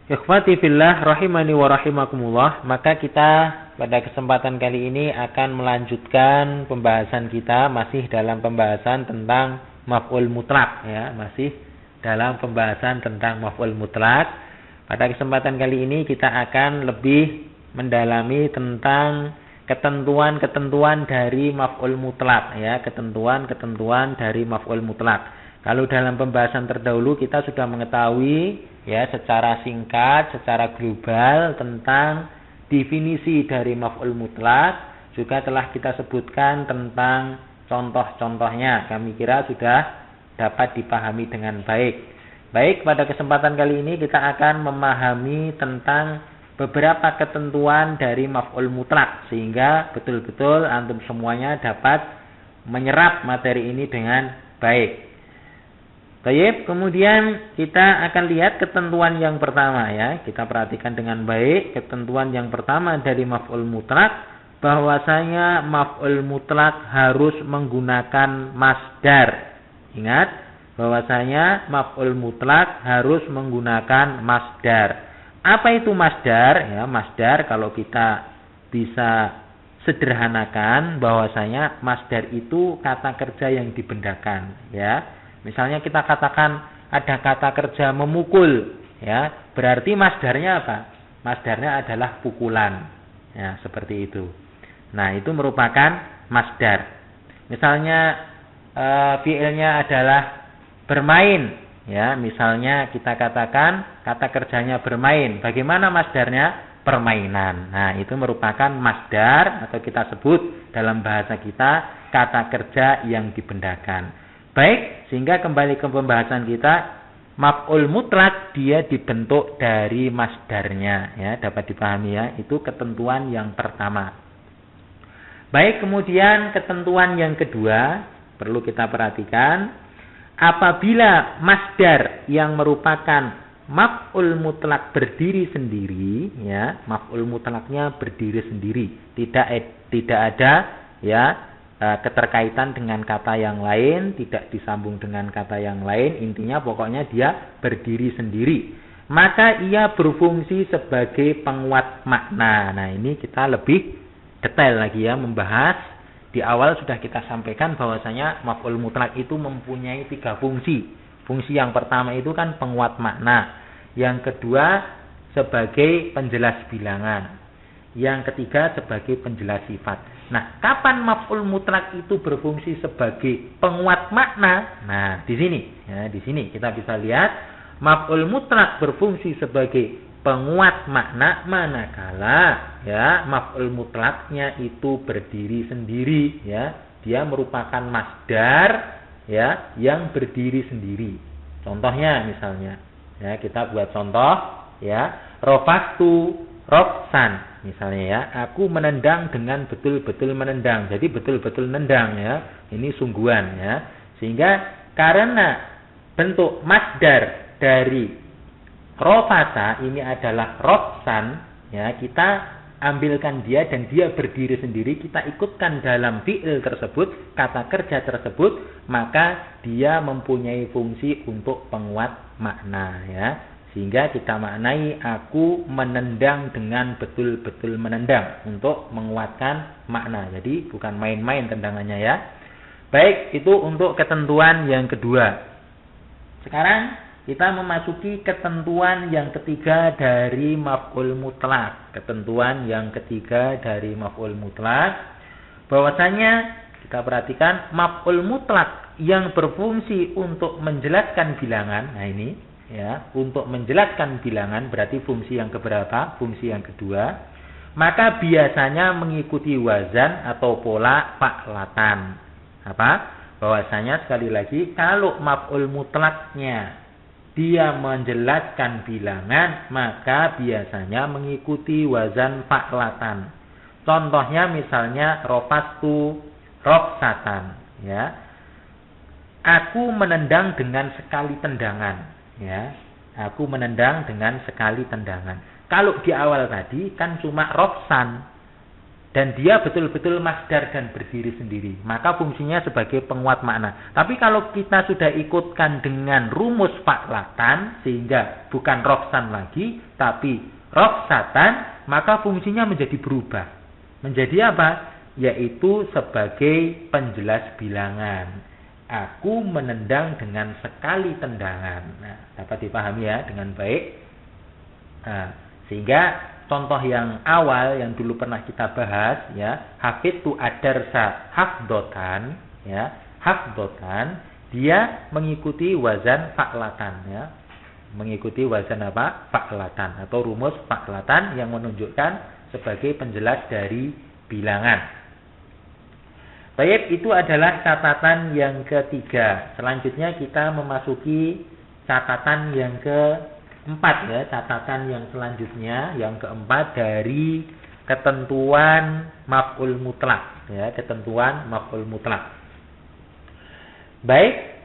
Ikhwati fillah rahimani wa rahimakumullah, maka kita pada kesempatan kali ini akan melanjutkan pembahasan kita masih dalam pembahasan tentang maf'ul mutlak ya, masih dalam pembahasan tentang maf'ul mutlak. Pada kesempatan kali ini kita akan lebih mendalami tentang ketentuan-ketentuan dari maf'ul mutlak ya, ketentuan-ketentuan dari maf'ul mutlak. Kalau dalam pembahasan terdahulu kita sudah mengetahui ya secara singkat, secara global tentang definisi dari maf'ul mutlak, juga telah kita sebutkan tentang contoh-contohnya. Kami kira sudah dapat dipahami dengan baik. Baik, pada kesempatan kali ini kita akan memahami tentang beberapa ketentuan dari maf'ul mutlak sehingga betul-betul antum semuanya dapat menyerap materi ini dengan baik. Baik, kemudian kita akan lihat ketentuan yang pertama ya. Kita perhatikan dengan baik ketentuan yang pertama dari maf'ul mutlak, bahwasanya maf'ul mutlak harus menggunakan masdar. Ingat, bahwasanya maf'ul mutlak harus menggunakan masdar. Apa itu masdar? Ya, masdar kalau kita bisa sederhanakan bahwasanya masdar itu kata kerja yang dibendakan ya. Misalnya kita katakan ada kata kerja memukul, ya, berarti masdarnya apa? Masdarnya adalah pukulan, ya, seperti itu. Nah, itu merupakan masdar. Misalnya fiilnya adalah bermain, ya, misalnya kita katakan kata kerjanya bermain. Bagaimana masdarnya? Permainan. Nah, itu merupakan masdar atau kita sebut dalam bahasa kita kata kerja yang dibendakan. Baik, sehingga kembali ke pembahasan kita, maf'ul mutlak dia dibentuk dari masdarnya ya, dapat dipahami ya, itu ketentuan yang pertama. Baik, kemudian ketentuan yang kedua perlu kita perhatikan, apabila masdar yang merupakan maf'ul mutlak berdiri sendiri ya, maf'ul mutlaknya berdiri sendiri, tidak ada ya keterkaitan dengan kata yang lain, tidak disambung dengan kata yang lain, intinya pokoknya dia berdiri sendiri, maka ia berfungsi sebagai penguat makna. Nah, ini kita lebih detail lagi ya membahas. Di awal sudah kita sampaikan bahwasanya maf'ul mutlak itu mempunyai 3 fungsi. Fungsi yang pertama itu kan penguat makna, yang kedua sebagai penjelas bilangan, yang ketiga sebagai penjelas sifat. Nah, kapan maf'ul mutlak itu berfungsi sebagai penguat makna? Nah, di sini kita bisa lihat maf'ul mutlak berfungsi sebagai penguat makna manakala ya maf'ul mutlaknya itu berdiri sendiri ya. Dia merupakan masdar ya yang berdiri sendiri. Contohnya misalnya ya, kita buat contoh ya, rafa'tu rafsan misalnya ya, aku menendang dengan betul-betul menendang. Jadi betul-betul nendang ya. Ini sungguhan ya. Sehingga karena bentuk masdar dari rafasa ini adalah rafsan ya, kita ambilkan dia dan dia berdiri sendiri, kita ikutkan dalam fi'il tersebut, kata kerja tersebut, maka dia mempunyai fungsi untuk penguat makna ya. Sehingga kita maknai aku menendang dengan betul-betul menendang untuk menguatkan makna. Jadi bukan main-main tendangannya ya. Baik, itu untuk ketentuan yang kedua. Sekarang kita memasuki ketentuan yang ketiga dari maf'ul mutlak. Ketentuan yang ketiga dari maf'ul mutlak, bahwasanya kita perhatikan maf'ul mutlak yang berfungsi untuk menjelaskan bilangan. Nah, ini ya, untuk menjelaskan bilangan berarti fungsi yang keberapa? Fungsi yang kedua. Maka biasanya mengikuti wazan atau pola fa'latan. Apa? Bahwasanya sekali lagi kalau maf'ul mutlaknya dia menjelaskan bilangan, maka biasanya mengikuti wazan fa'latan. Contohnya misalnya rafastu rafsatan ya. Aku menendang dengan sekali tendangan. Ya, aku menendang dengan sekali tendangan. Kalau di awal tadi kan cuma rafsan dan dia betul-betul masdar dan berdiri sendiri, maka fungsinya sebagai penguat makna. Tapi kalau kita sudah ikutkan dengan rumus fa'latan, sehingga bukan roksan lagi, tapi roksatan, maka fungsinya menjadi berubah. Menjadi apa? Yaitu sebagai penjelas bilangan. Aku menendang dengan sekali tendangan. Nah, dapat dipahami ya dengan baik. Nah, sehingga contoh yang awal yang dulu pernah kita bahas ya, hafidtu ad-darsa hafdotan ya, hafdotan, dia mengikuti wazan fa'latan ya. Mengikuti wazan apa? Fa'latan atau rumus fa'latan yang menunjukkan sebagai penjelas dari bilangan. Baik, itu adalah catatan yang ketiga. Selanjutnya kita memasuki catatan yang keempat ya, catatan yang selanjutnya yang keempat dari ketentuan maf'ul mutlak ya, ketentuan maf'ul mutlak. Baik,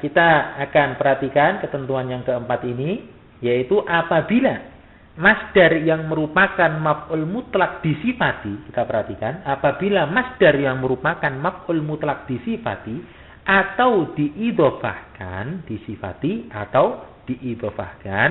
kita akan perhatikan ketentuan yang keempat ini, yaitu apabila masdar yang merupakan maf'ul mutlak disifati, kita perhatikan, apabila masdar yang merupakan maf'ul mutlak disifati atau diidhofahkan, disifati atau diidhofahkan,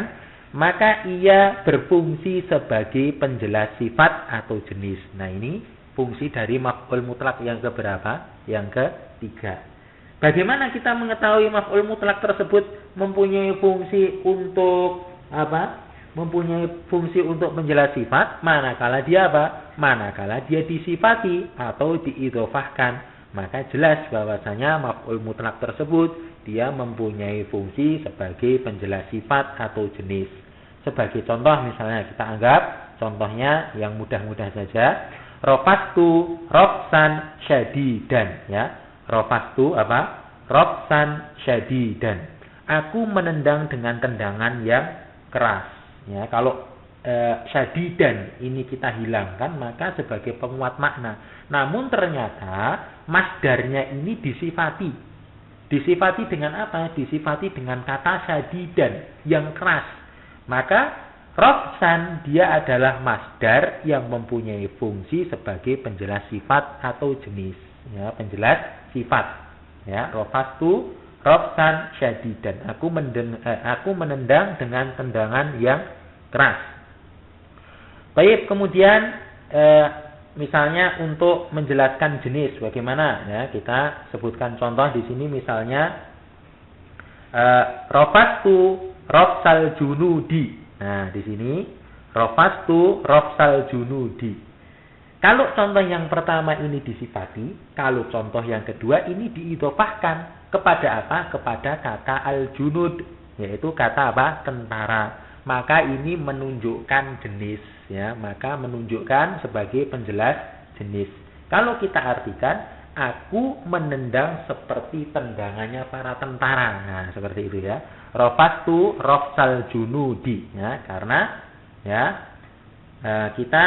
maka ia berfungsi sebagai penjelas sifat atau jenis. Nah, ini fungsi dari maf'ul mutlak yang keberapa? Yang ketiga. Bagaimana kita mengetahui maf'ul mutlak tersebut mempunyai fungsi untuk apa? Mempunyai fungsi untuk menjelas sifat, manakala dia apa? Manakala dia disifati atau diidhofahkan, maka jelas bahwasanya maf'ul mutlak tersebut dia mempunyai fungsi sebagai penjelas sifat atau jenis. Sebagai contoh misalnya kita anggap contohnya yang mudah-mudah saja, rafastu rafsan syadidan ya. Rafastu apa? Rafsan syadidan. Aku menendang dengan tendangan yang keras. Ya, kalau syadidan ini kita hilangkan maka sebagai penguat makna. Namun ternyata masdarnya ini disifati. Disifati dengan apa? Disifati dengan kata syadidan yang keras. Maka rafsan dia adalah masdar yang mempunyai fungsi sebagai penjelas sifat atau jenis. Ya, penjelas sifat. Ya, rafastu rafsan syadidan. Aku menendang dengan tendangan yang keras. Baik, kemudian misalnya untuk menjelaskan jenis bagaimana ya, kita sebutkan contoh di sini misalnya rafastu rafsal junudi. Nah, di sini rafastu rafsal junudi. Kalau contoh yang pertama ini disifati, kalau contoh yang kedua ini diidhofahkan kepada apa? Kepada kata al-junud, yaitu kata apa? Tentara. Maka ini menunjukkan jenis ya, maka menunjukkan sebagai penjelas jenis. Kalau kita artikan, aku menendang seperti tendangannya para tentara. Nah, seperti itu ya. Rafastu rafsal junudi ya, karena ya kita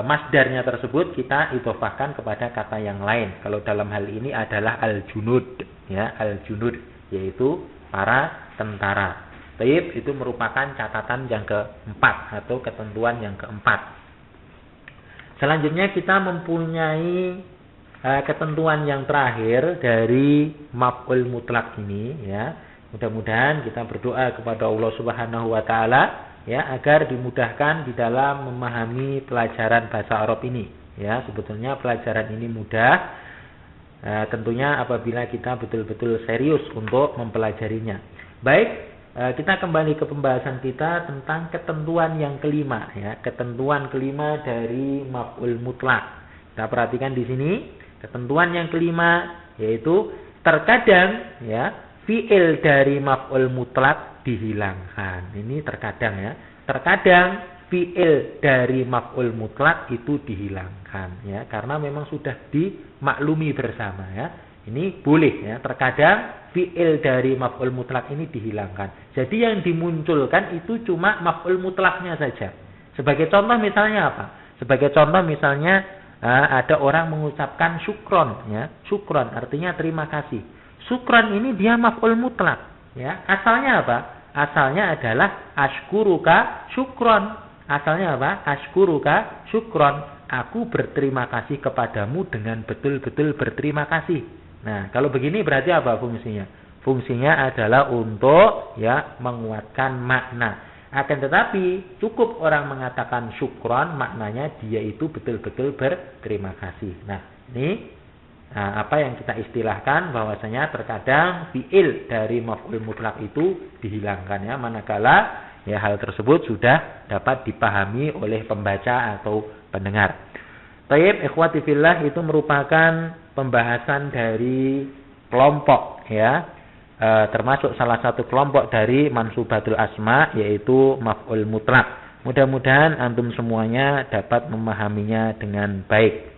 masdarnya tersebut kita idhofahkan kepada kata yang lain. Kalau dalam hal ini adalah al-junud ya, al-junud yaitu para tentara. Baik, itu merupakan catatan yang keempat atau ketentuan yang keempat. Selanjutnya kita mempunyai ketentuan yang terakhir dari maf'ul mutlak ini ya. Mudah-mudahan kita berdoa kepada Allah Subhanahu wa taala ya, agar dimudahkan di dalam memahami pelajaran bahasa Arab ini ya. Sebetulnya pelajaran ini mudah tentunya apabila kita betul-betul serius untuk mempelajarinya. Baik, kita kembali ke pembahasan kita tentang ketentuan yang kelima ya, ketentuan kelima dari maf'ul mutlak. Kita perhatikan di sini ketentuan yang kelima, yaitu terkadang ya fi'il dari maf'ul mutlak dihilangkan. Ini terkadang ya. Terkadang fi'il dari maf'ul mutlak itu dihilangkan ya, karena memang sudah dimaklumi bersama ya. Ini boleh ya. Terkadang fi'il dari maf'ul mutlak ini dihilangkan. Jadi yang dimunculkan itu cuma maf'ul mutlaknya saja. Sebagai contoh misalnya apa? Sebagai contoh misalnya ada orang mengucapkan syukron ya. Syukron artinya terima kasih. Syukron ini dia maf'ul mutlak ya. Asalnya apa? Asalnya adalah ashkuruka syukron. Asalnya apa? Ashkuruka syukron. Aku berterima kasih kepadamu dengan betul-betul berterima kasih. Nah, kalau begini berarti apa fungsinya? Fungsinya adalah untuk ya menguatkan makna. Akan tetapi cukup orang mengatakan syukron, maknanya dia itu betul-betul berterima kasih. Nah, ini apa yang kita istilahkan bahwasanya terkadang fiil dari maf'ul mutlak itu dihilangkan ya, manakala ya hal tersebut sudah dapat dipahami oleh pembaca atau pendengar. Taib ikhwati fillah, itu merupakan pembahasan dari kelompok ya, termasuk salah satu kelompok dari mansubatul asma, yaitu maf'ul mutlak. Mudah-mudahan antum semuanya dapat memahaminya dengan baik.